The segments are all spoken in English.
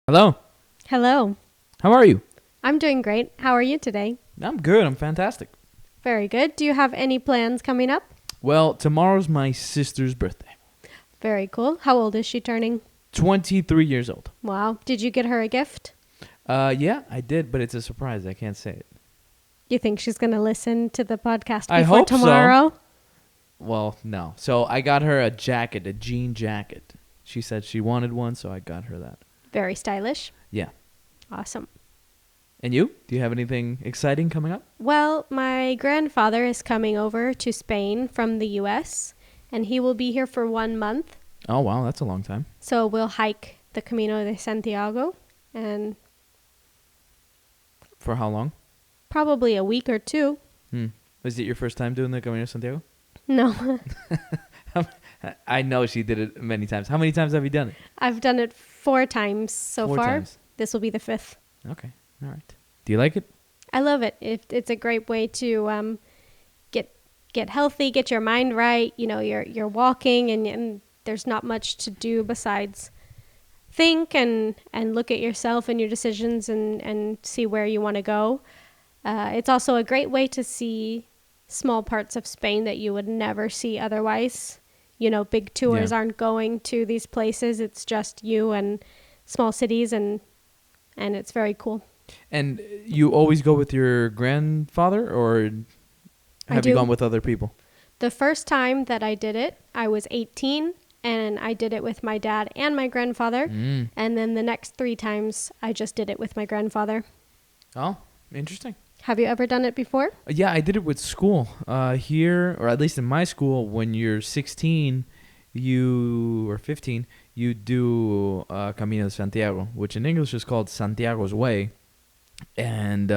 Hello. Hello. How are you? I'm doing great. How are you today? I'm good. I'm fantastic. Very good. Do you have any plans coming up? Well, tomorrow's my sister's birthday. Very cool. How old is she turning? 23 years old. Wow. Did you get her a gift? Yeah, I did, but it's a surprise. I can't say it. You think she's going to listen to the podcast I before hope so. tomorrow? Well, no. So I got her a jacket, a jean jacket. She said she wanted one, so I got her that. Very stylish. Yeah. Awesome. And you? Do you have anything exciting coming up? Well, my grandfather is coming over to Spain from the U.S., and he will be here for 1 month. Oh, wow. That's a long time. So we'll hike the Camino de Santiago, and For how long? probably a week or two. Was it your first time doing the Camino de Santiago? No, I know she did it many times. How many times have you done it? I've done it 4 times so 4 far. times. This will be the 5th. Okay. All right. Do you like it? I love it. It's a great way to get healthy, get your mind right. You know, you're walking and there's not much to do besides think and look at yourself and your decisions and see where you want to go. It's also a great way to see small parts of Spain that you would never see otherwise. You know, big tours aren't going to these places. It's just you and small cities, and it's very cool. And you always go with your grandfather, or have you do. gone with other people? The first time that I did it, I was 18, and I did it with my dad and my grandfather. And then the next 3 times, I just did it with my grandfather. Oh, interesting. Have you ever done it before? Yeah, I did it with school. Here, or at least in my school, when you're 16, or 15, you do Camino de Santiago, which in English is called Santiago's Way. And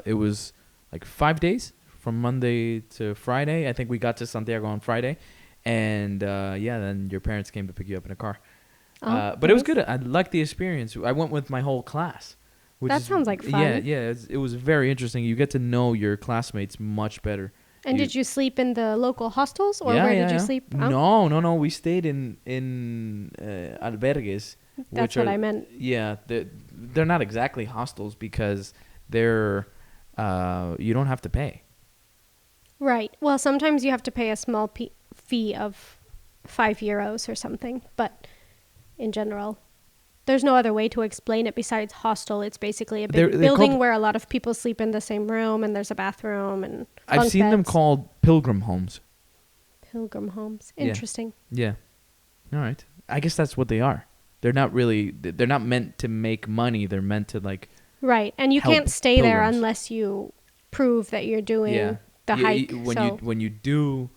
it was like 5 days from Monday to Friday. I think we got to Santiago on Friday. And then your parents came to pick you up in a car. But it was good. I liked the experience. I went with my whole class. That sounds like fun. Yeah. It was very interesting. You get to know your classmates much better. And did you sleep in the local hostels, or where did you sleep? Oh. No. We stayed in albergues. That's what I meant. Yeah, they're not exactly hostels because they're you don't have to pay. Right. Well, sometimes you have to pay a small fee of €5 or something, but in general, there's no other way to explain it besides hostel. It's basically a big building where a lot of people sleep in the same room, and there's a bathroom and I've seen them called pilgrim homes. Pilgrim homes. Interesting. Yeah. All right. I guess that's what they are. They're not meant to make money. They're meant to right. And you can't stay pilgrims there unless you prove that you're doing the hike. When you do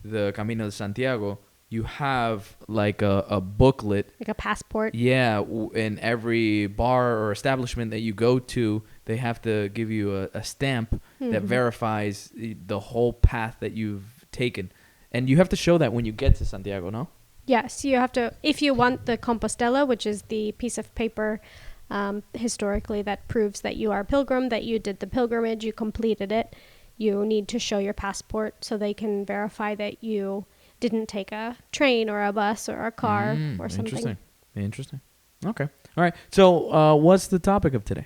the Camino de Santiago, you have like a booklet. Like a passport. Yeah. In every bar or establishment that you go to, they have to give you a stamp that verifies the whole path that you've taken. And you have to show that when you get to Santiago, no? Yes, you have to. If you want the Compostela, which is the piece of paper historically that proves that you are a pilgrim, that you did the pilgrimage, you completed it, you need to show your passport so they can verify that you didn't take a train or a bus or a car or something. Interesting. Okay. All right. So what's the topic of today?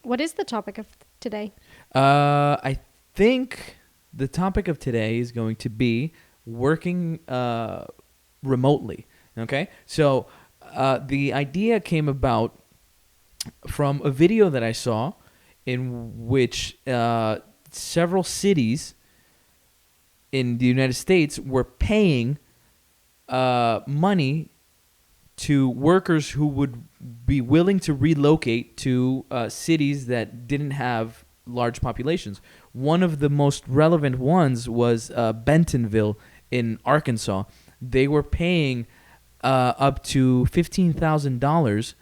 What is the topic of today? I think the topic of today is going to be working remotely. Okay, so the idea came about from a video that I saw in which several cities in the United States were paying money to workers who would be willing to relocate to cities that didn't have large populations. One of the most relevant ones was Bentonville in Arkansas. They were paying up to $15,000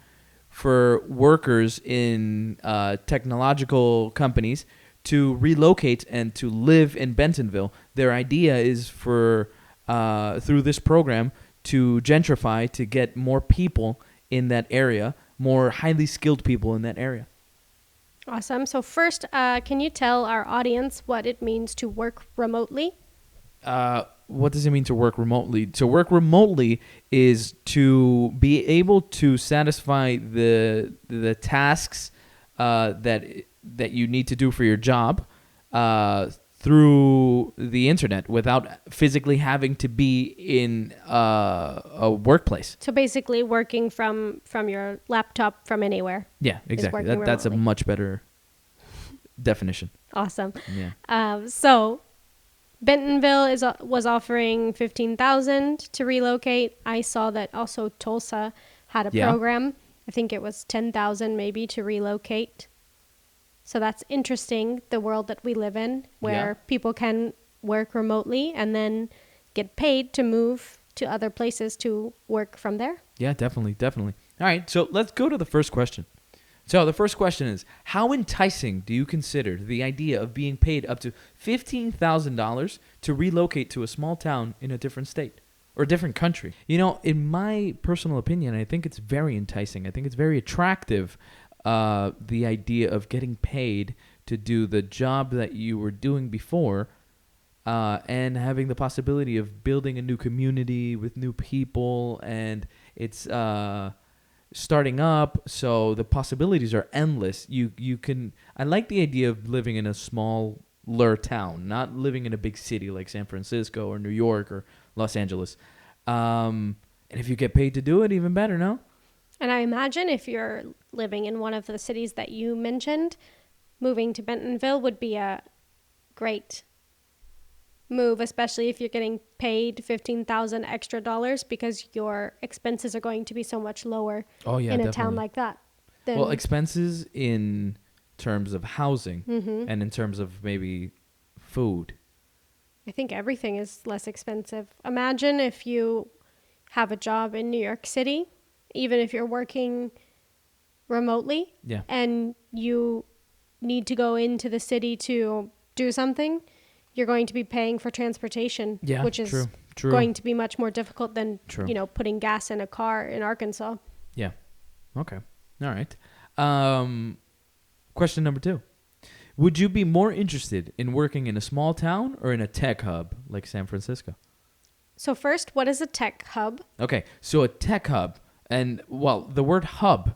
for workers in technological companies to relocate and to live in Bentonville. Their idea is for through this program to gentrify, to get more people in that area, more highly skilled people in that area. Awesome. So first, can you tell our audience what it means to work remotely? What does it mean to work remotely? To work remotely is to be able to satisfy the tasks that you need to do for your job through the internet without physically having to be in a workplace. So basically working from your laptop from anywhere. Yeah, exactly. That's a much better definition. Awesome. Yeah. So Bentonville was offering $15,000 to relocate. I saw that also Tulsa had a program. I think it was $10,000 maybe to relocate. So that's interesting, the world that we live in, where people can work remotely and then get paid to move to other places to work from there. Yeah, definitely. All right, so let's go to the first question. So the first question is, how enticing do you consider the idea of being paid up to $15,000 to relocate to a small town in a different state or a different country? You know, in my personal opinion, I think it's very enticing. I think it's very attractive, the idea of getting paid to do the job that you were doing before and having the possibility of building a new community with new people, and it's starting up, so the possibilities are endless. You can. I like the idea of living in a smaller town, not living in a big city like San Francisco or New York or Los Angeles. And if you get paid to do it, even better, no? And I imagine if you're living in one of the cities that you mentioned, moving to Bentonville would be a great move, especially if you're getting paid $15,000 extra dollars, because your expenses are going to be so much lower in a town like that. Well, expenses in terms of housing and in terms of maybe food. I think everything is less expensive. Imagine if you have a job in New York City, even if you're working remotely, and you need to go into the city to do something. You're going to be paying for transportation, which is going to be much more difficult than, putting gas in a car in Arkansas. Yeah. Okay. All right. Question number 2. Would you be more interested in working in a small town or in a tech hub like San Francisco? So first, what is a tech hub? Okay. So a tech hub, and the word hub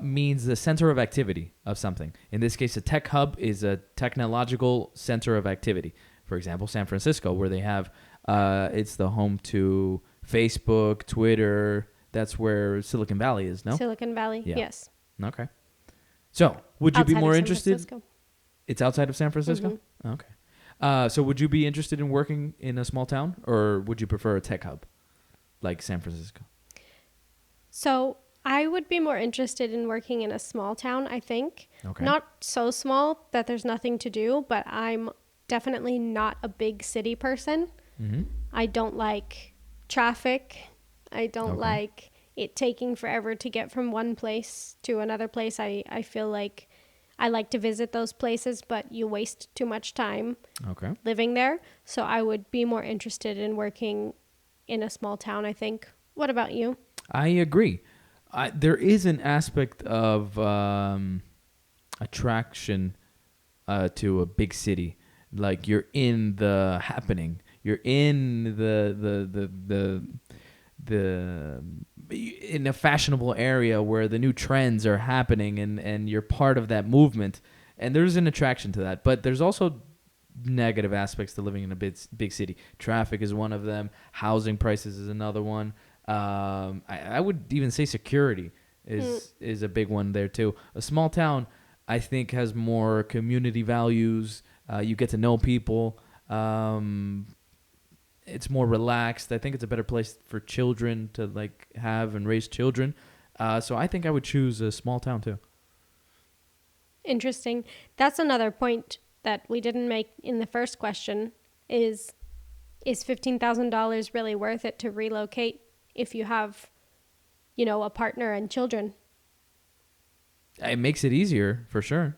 means the center of activity of something. In this case, a tech hub is a technological center of activity. For example, San Francisco, where they have, it's the home to Facebook, Twitter. That's where Silicon Valley is, no? Silicon Valley, yes. Okay. So, would you be more interested? Francisco. It's outside of San Francisco? Mm-hmm. Okay. So, would you be interested in working in a small town, or would you prefer a tech hub like San Francisco? So, I would be more interested in working in a small town, I think. Okay. Not so small that there's nothing to do, but I'm definitely not a big city person. Mm-hmm. I don't like traffic. I don't like it taking forever to get from one place to another place. I feel like I like to visit those places, but you waste too much time living there. So I would be more interested in working in a small town, I think. What about you? I agree. There is an aspect of attraction to a big city. Like, you're in the happening. You're in in a fashionable area where the new trends are happening, and you're part of that movement. And there's an attraction to that. But there's also negative aspects to living in a big city. Traffic is one of them. Housing prices is another one. I would even say security is a big one there too. A small town, I think, has more community values. You get to know people. It's more relaxed. I think it's a better place for children to have and raise children. So I think I would choose a small town too. Interesting. That's another point that we didn't make in the first question. Is $15,000 really worth it to relocate if you have, a partner and children? It makes it easier, for sure.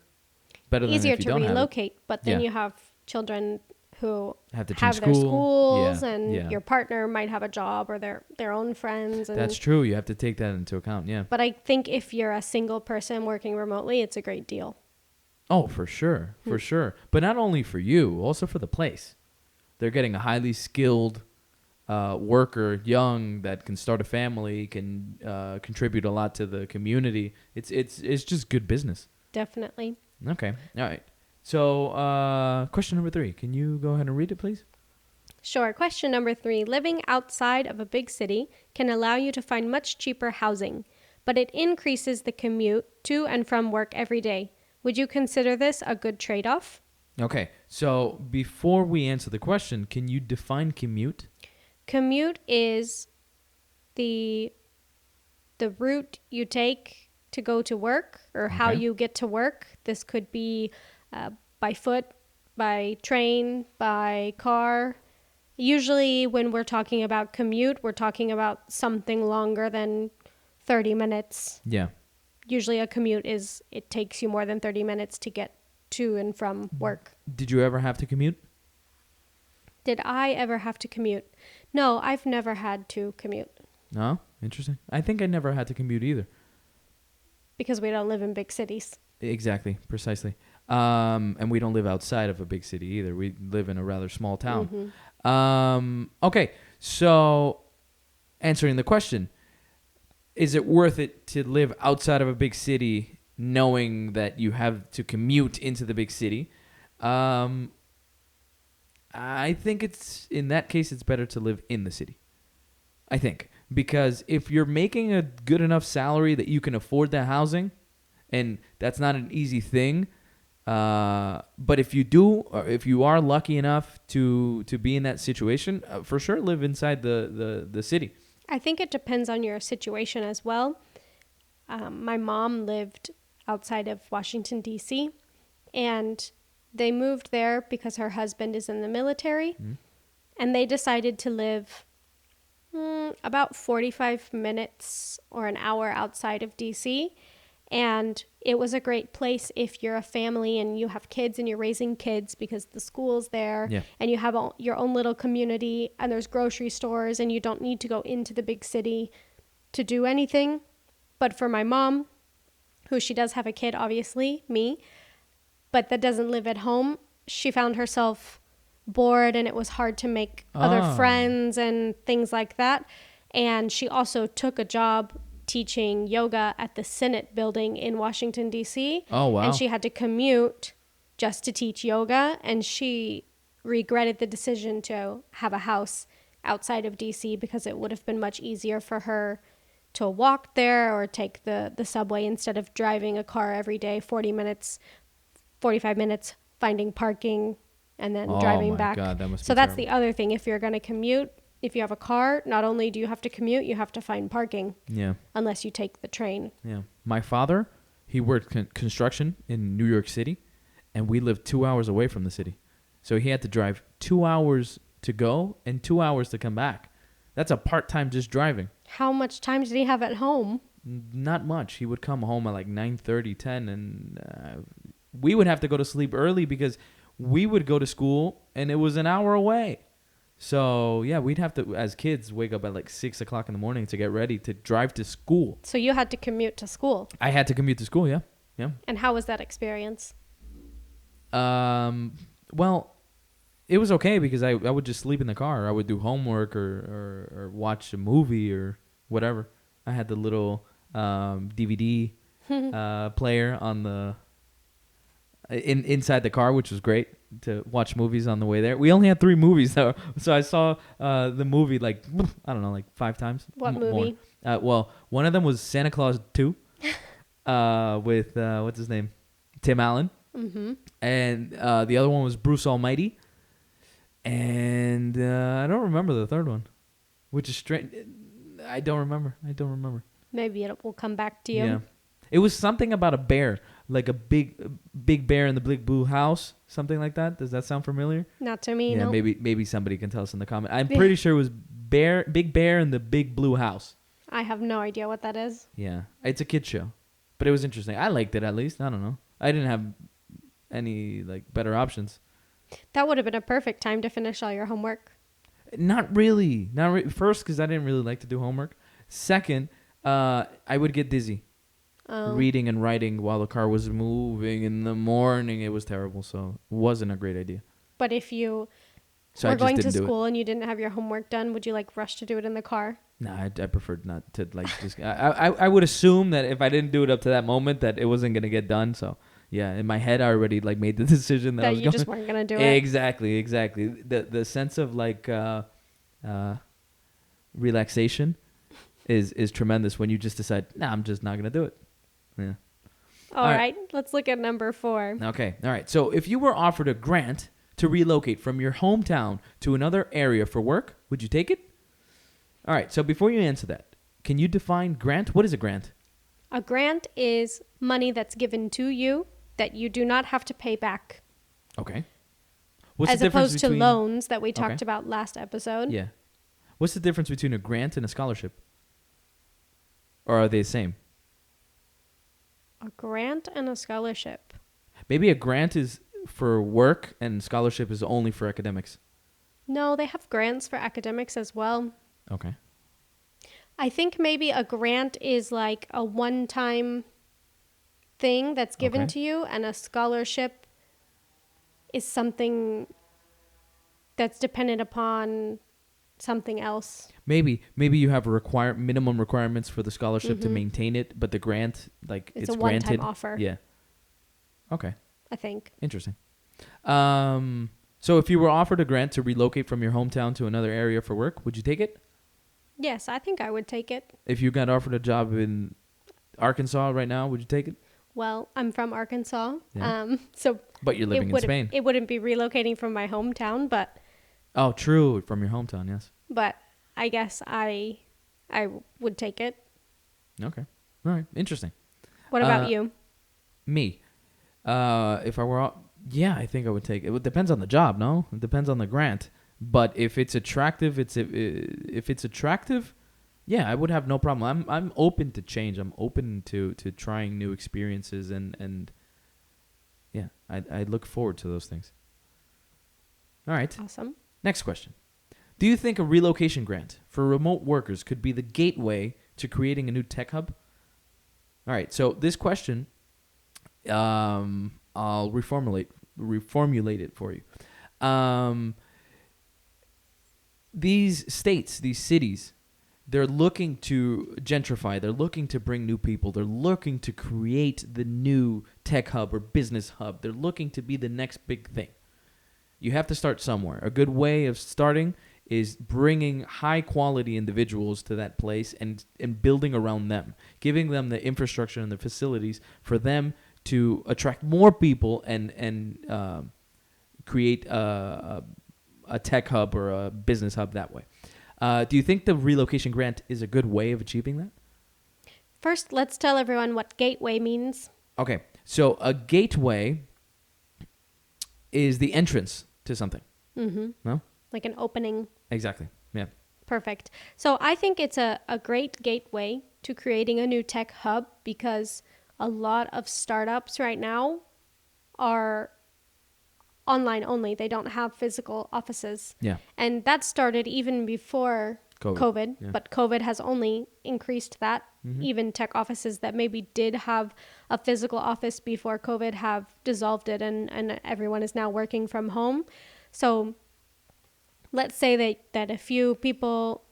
Better than easier if you to don't relocate, but then you have children who have their schools, and yeah. your partner might have a job or their own friends. And that's true. You have to take that into account, yeah. But I think if you're a single person working remotely, it's a great deal. Oh, for sure. For sure. But not only for you, also for the place. they're getting a highly skilled worker, young, that can start a family, can contribute a lot to the community. It's just good business. Definitely. Okay. All right. So, question number 3. Can you go ahead and read it, please? Sure. Question number 3. Living outside of a big city can allow you to find much cheaper housing, but it increases the commute to and from work every day. Would you consider this a good trade-off? Okay. So, before we answer the question, can you define commute? Commute is the route you take to go to work, or how Okay. you get to work. This could be by foot, by train, by car. Usually when we're talking about commute, we're talking about something longer than 30 minutes. Yeah. Usually a commute it takes you more than 30 minutes to get to and from work. Did you ever have to commute? Did I ever have to commute? No, I've never had to commute No? Interesting. I think I never had to commute either. because we don't live in big cities. Exactly. Precisely. And we don't live outside of a big city either. We live in a rather small town. Okay. So, answering the question, is it worth it to live outside of a big city knowing that you have to commute into the big city? I think in that case, it's better to live in the city. I think. Because if you're making a good enough salary that you can afford that housing, and that's not an easy thing, but if you do, or if you are lucky enough to be in that situation, for sure live inside the city. I think it depends on your situation as well. My mom lived outside of Washington, D.C., and they moved there because her husband is in the military, and they decided to live about 45 minutes or an hour outside of D.C., and it was a great place if you're a family and you have kids and you're raising kids, because the school's there, and you have your own little community, and there's grocery stores, and you don't need to go into the big city to do anything. But for my mom, who she does have a kid, obviously, me, but that doesn't live at home, she found herself bored, and it was hard to make other friends and things like that. And she also took a job teaching yoga at the Senate building in Washington, D.C. Oh, wow. And she had to commute just to teach yoga, and she regretted the decision to have a house outside of D.C. because it would have been much easier for her to walk there or take the subway instead of driving a car every day, 45 minutes, finding parking, and then driving back. God, that must so be that's terrible. the other thing. If you're going to commute, if you have a car, not only do you have to commute, you have to find parking. Yeah. Unless you take the train. Yeah. My father, he worked construction in New York City, and we lived 2 hours away from the city. So he had to drive 2 hours to go and 2 hours to come back. That's a part-time just driving. How much time did he have at home? Not much. He would come home at like 9:30, 10, and we would have to go to sleep early because we would go to school, and it was an hour away. So, yeah, we'd have to, as kids, wake up at like 6 o'clock in the morning to get ready to drive to school. So you had to commute to school. I had to commute to school, yeah. Yeah. And how was that experience? Well, it was okay because I would just sleep in the car. I would do homework or watch a movie or whatever. I had the little DVD player on the inside the car, which was great to watch movies on the way there. We only had 3 movies though, so I saw the movie like I don't know, like 5 times. What movie? Well, one of them was Santa Claus 2 with what's his name, Tim Allen, and the other one was Bruce Almighty, and I don't remember the third one, which is strange. I don't remember. Maybe it will come back to you. Yeah. It was something about a bear, like a big bear in the big blue house, something like that. Does that sound familiar? Not to me, Yeah, no. maybe somebody can tell us in the comment. I'm pretty sure it was Big Bear in the Big Blue House. I have no idea what that is. Yeah, it's a kid show, but it was interesting. I liked it at least. I don't know. I didn't have any like better options. That would have been a perfect time to finish all your homework. Not really. First, because I didn't really like to do homework. Second, I would get dizzy. Reading and writing while the car was moving in the morning. It was terrible, so it wasn't a great idea. But if you So I Or just going to didn't do it. school and you didn't have your homework done, would you like rush to do it in the car? No, I preferred not to like just. I would assume that if I didn't do it up to that moment, that it wasn't gonna get done. So yeah, in my head, I already like made the decision that I That was you going. just weren't going to do it? Exactly. The sense of like relaxation is tremendous when you just decide, nah, I'm just not gonna do it. Yeah. All right, let's look at number 4. Okay. All right. So if you were offered a grant to relocate from your hometown to another area for work, would you take it? All right. So before you answer that, can you define grant? What is a grant? A grant is money that's given to you that you do not have to pay back. Okay. What's as the difference opposed to between loans that we Okay. talked about last episode. Yeah. What's the difference between a grant and a scholarship? Or are they the same? A grant and a scholarship. Maybe a grant is for work and scholarship is only for academics. No, they have grants for academics as well. Okay. I think maybe a grant is like a one-time thing that's given Okay. to you, and a scholarship is something that's dependent upon something else. Maybe you have a minimum requirements for the scholarship to maintain it, but the grant like It's it's a one-time granted. offer. Yeah. Okay. I think. Interesting. So if you were offered a grant to relocate from your hometown to another area for work, would you take it? Yes, I think I would take it. If you got offered a job in Arkansas right now, would you take it? Well, I'm from Arkansas, Yeah. so But you're living in Spain. It wouldn't be relocating from my hometown, but Oh, true. From your hometown, yes. I guess I would take it. Okay. All right. Interesting. What about you? Me. If I were, yeah, I think I would take it. It depends on the job, no? It depends on the grant. But if it's attractive, if it's attractive, yeah, I would have no problem. I'm open to change. I'm open to trying new experiences and yeah, I look forward to those things. All right. Awesome. Next question. Do you think a relocation grant for remote workers could be the gateway to creating a new tech hub? All right. So this question, I'll reformulate it for you. These states, these cities, they're looking to gentrify. They're looking to bring new people. They're looking to create the new tech hub or business hub. They're looking to be the next big thing. You have to start somewhere. A good way of starting is bringing high-quality individuals to that place and building around them, giving them the infrastructure and the facilities for them to attract more people and create a tech hub or a business hub that way. Do you think the relocation grant is a good way of achieving that? First, let's tell everyone what gateway means. Okay, so a gateway is the entrance to something. Mm-hmm. No? Like an opening. Exactly, yeah. Perfect. So I think it's a great gateway to creating a new tech hub, because a lot of startups right now are online only. They don't have physical offices. Yeah. And that started even before COVID, yeah. but COVID has only increased that. Mm-hmm. Even tech offices that maybe did have a physical office before COVID have dissolved it, and everyone is now working from home. So let's say that a few people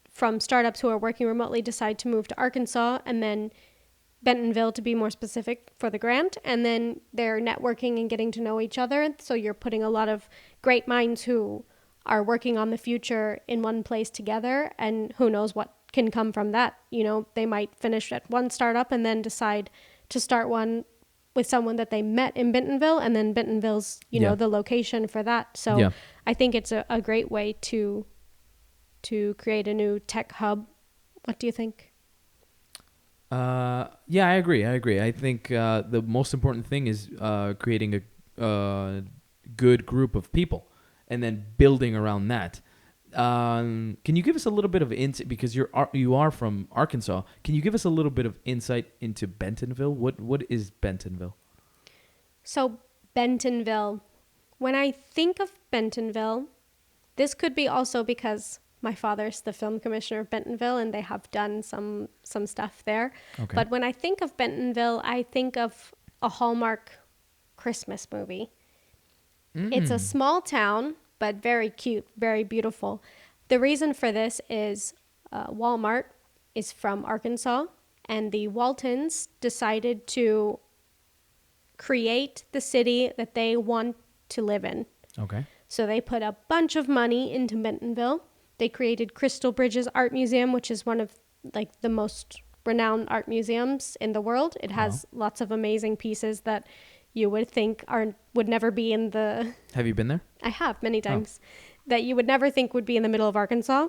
from startups who are working remotely decide to move to Arkansas, and then Bentonville, to be more specific, for the grant, and then they're networking and getting to know each other. So you're putting a lot of great minds who are working on the future in one place together, and who knows what can come from that. You know, they might finish at one startup and then decide to start one with someone that they met in Bentonville, and then Bentonville's, the location for that. So I think it's a great way to create a new tech hub. What do you think? Yeah, I agree. I think the most important thing is creating a good group of people and then building around that. Can you give us a little bit of insight, because you are from Arkansas? Can you give us a little bit of insight into Bentonville? What is Bentonville? So Bentonville, when I think of Bentonville, this could be also because my father's the film commissioner of Bentonville, and they have done some stuff there. Okay. But when I think of Bentonville, I think of a Hallmark Christmas movie. It's a small town, but very cute, very beautiful. The reason for this is Walmart is from Arkansas, and the Waltons decided to create the city that they want to live in. Okay. So they put a bunch of money into Bentonville. They created Crystal Bridges Art Museum, which is one of like the most renowned art museums in the world. It has lots of amazing pieces that you would think would never be in the... Have you been there? I have many times. That you would never think would be in the middle of Arkansas.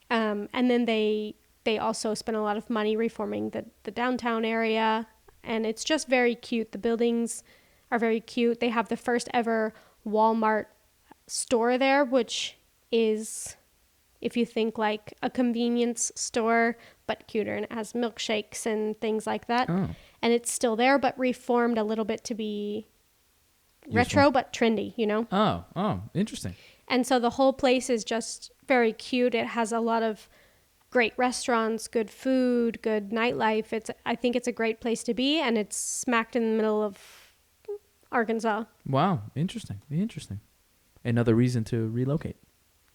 And then they also spent a lot of money reforming the downtown area. And it's just very cute. The buildings are very cute. They have the first ever Walmart store there, which is, if you think like a convenience store, but cuter. And it has milkshakes and things like that. Oh. And it's still there, but reformed a little bit to be retro, but trendy, you know? Oh, interesting. And so the whole place is just very cute. It has a lot of great restaurants, good food, good nightlife. I think it's a great place to be, and it's smacked in the middle of Arkansas. Wow, interesting. Another reason to relocate.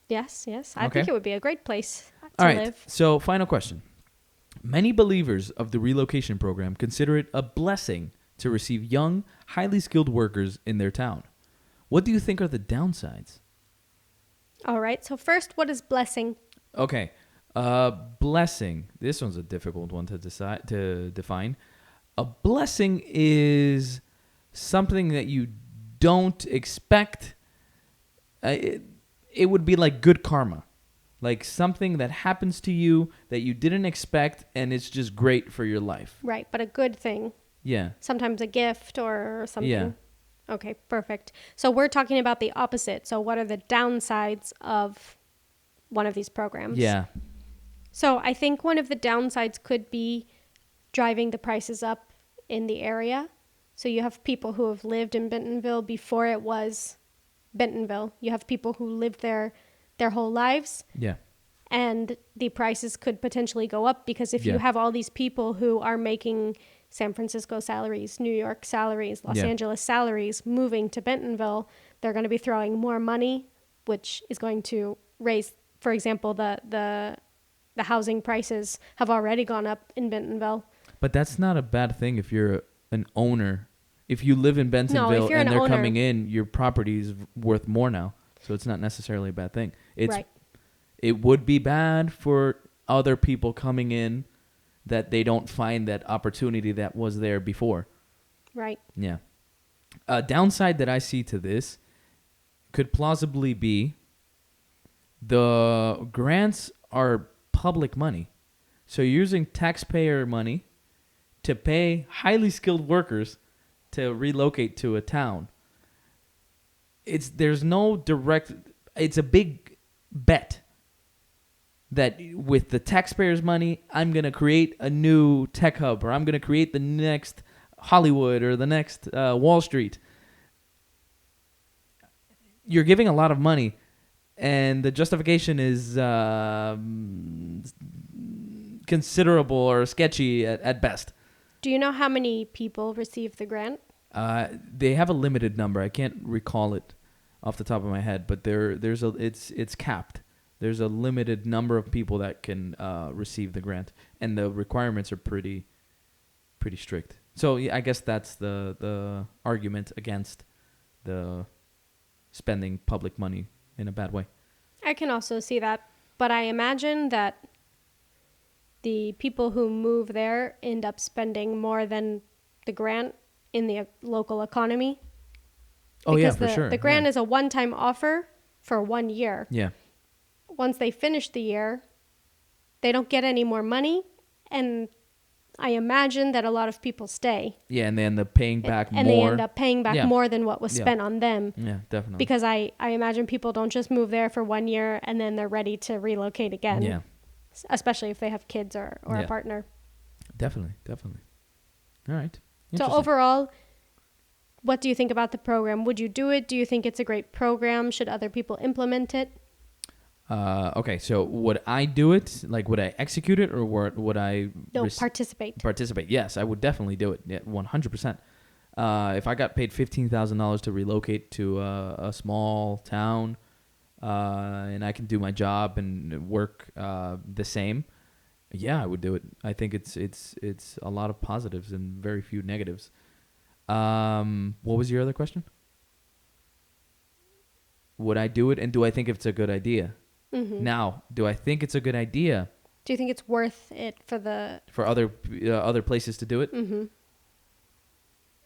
Yes. I think it would be a great place to All right, live. so final question. Many believers of the relocation program consider it a blessing to receive young, highly skilled workers in their town. What do you think are the downsides? All right, so first, what is blessing? Okay, blessing. This one's a difficult one to define. A blessing is something that you don't expect. It would be like good karma, like something that happens to you that you didn't expect, and it's just great for your life. Right, but a good thing. Yeah. Sometimes a gift or something. Yeah. Okay, perfect. So we're talking about the opposite. So what are the downsides of one of these programs? Yeah. So I think one of the downsides could be driving the prices up in the area. So you have people who have lived in Bentonville before it was Bentonville. You have people who lived there their whole lives. Yeah. And the prices could potentially go up because if you have all these people who are making San Francisco salaries, New York salaries, Los Angeles salaries, moving to Bentonville, they're going to be throwing more money, which is going to raise, for example, the housing prices have already gone up in Bentonville. But that's not a bad thing if you're an owner. If you live in Bentonville and they're coming in, your property is worth more now. So it's not necessarily a bad thing. It would be bad for other people coming in that they don't find that opportunity that was there before. Right. Yeah. A downside that I see to this could plausibly be the grants are public money. So you're using taxpayer money to pay highly skilled workers to relocate to a town. There's no direct... It's a big bet that with the taxpayers' money, I'm going to create a new tech hub, or I'm going to create the next Hollywood or the next Wall Street. You're giving a lot of money, and the justification is considerable or sketchy at best. Do you know how many people receive the grant? They have a limited number. I can't recall it off the top of my head, but it's capped. There's a limited number of people that can receive the grant, and the requirements are pretty strict. So yeah, I guess that's the argument against the spending public money in a bad way. I can also see that, but I imagine that the people who move there end up spending more than the grant in the local economy. Oh, yeah, for sure. The grant is a one-time offer for 1 year. Yeah. Once they finish the year, they don't get any more money, and I imagine that a lot of people stay. Yeah, and they end up paying back more. And they end up paying back more than what was spent on them. Yeah, definitely. Because I imagine people don't just move there for 1 year and then they're ready to relocate again. Yeah. Especially if they have kids or a partner. Definitely. All right. So overall, what do you think about the program? Would you do it? Do you think it's a great program? Should other people implement it? Okay, so would I do it? Like, would I execute it, or would I... participate. Participate, yes. I would definitely do it, 100%. If I got paid $15,000 to relocate to a small town and I can do my job and work the same, yeah, I would do it. I think it's a lot of positives and very few negatives. What was your other question? Would I do it, and do I think it's a good idea? Mm-hmm. Now, do I think it's a good idea Do you think it's worth it for other places to do it? Mm-hmm.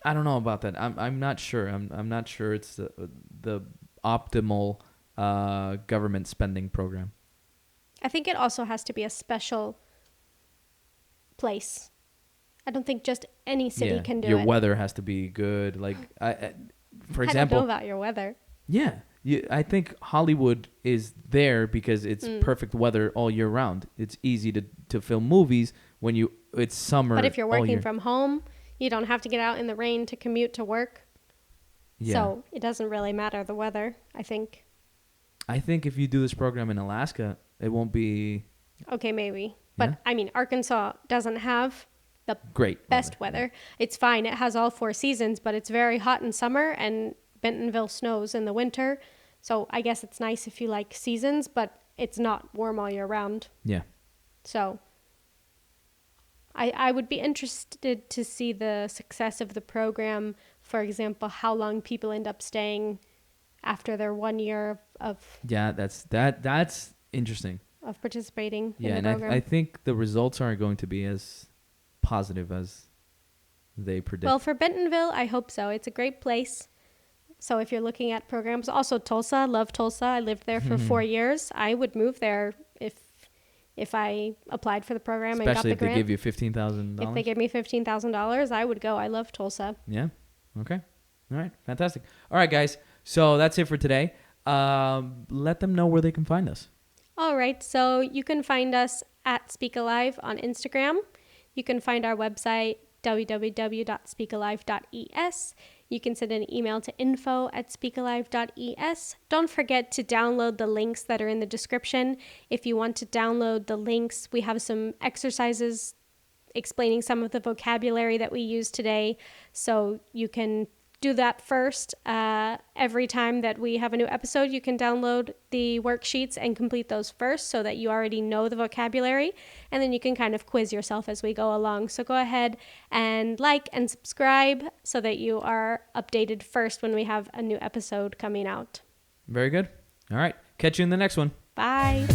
I don't know about that. I'm not sure. I'm not sure it's the optimal government spending program. I think it also has to be a special place. I don't think just any city can do your it. weather has to be good. Like, for I example, don't know about your weather. yeah, I think Hollywood is there because it's perfect weather all year round. It's easy to film movies when it's summer. But if you're all working year. from home, you don't have to get out in the rain to commute to work. Yeah. So it doesn't really matter the weather, I think. I think if you do this program in Alaska, it won't be Okay, maybe. But Yeah. I mean, Arkansas doesn't have the great. best weather. It's fine. It has all 4 seasons, but it's very hot in summer and Bentonville snows in the winter. So I guess it's nice if you like seasons, but it's not warm all year round. Yeah. So I would be interested to see the success of the program. For example, how long people end up staying after their 1 year of Yeah, that's interesting. participating in Yeah, the and program. I think the results aren't going to be as positive as they predict. Well, for Bentonville, I hope so. It's a great place. So if you're looking at programs, also Tulsa, love Tulsa. I lived there for 4 years. I would move there if I applied for the program and got Especially the if they grant. give you $15,000. If they give me $15,000, I would go. I love Tulsa. Yeah. Okay. All right. Fantastic. All right, guys. So that's it for today. Let them know where they can find us. All right, so you can find us at Speakalive on Instagram. You can find our website, www.speakalive.es. You can send an email to info@speakalive.es. Don't forget to download the links that are in the description. If you want to download the links, we have some exercises explaining some of the vocabulary that we use today. So you can do that first. Every time that we have a new episode, you can download the worksheets and complete those first so that you already know the vocabulary, and then you can kind of quiz yourself as we go along. So go ahead and like and subscribe so that you are updated first when we have a new episode coming out. Very good. All right. Catch you in the next one. Bye.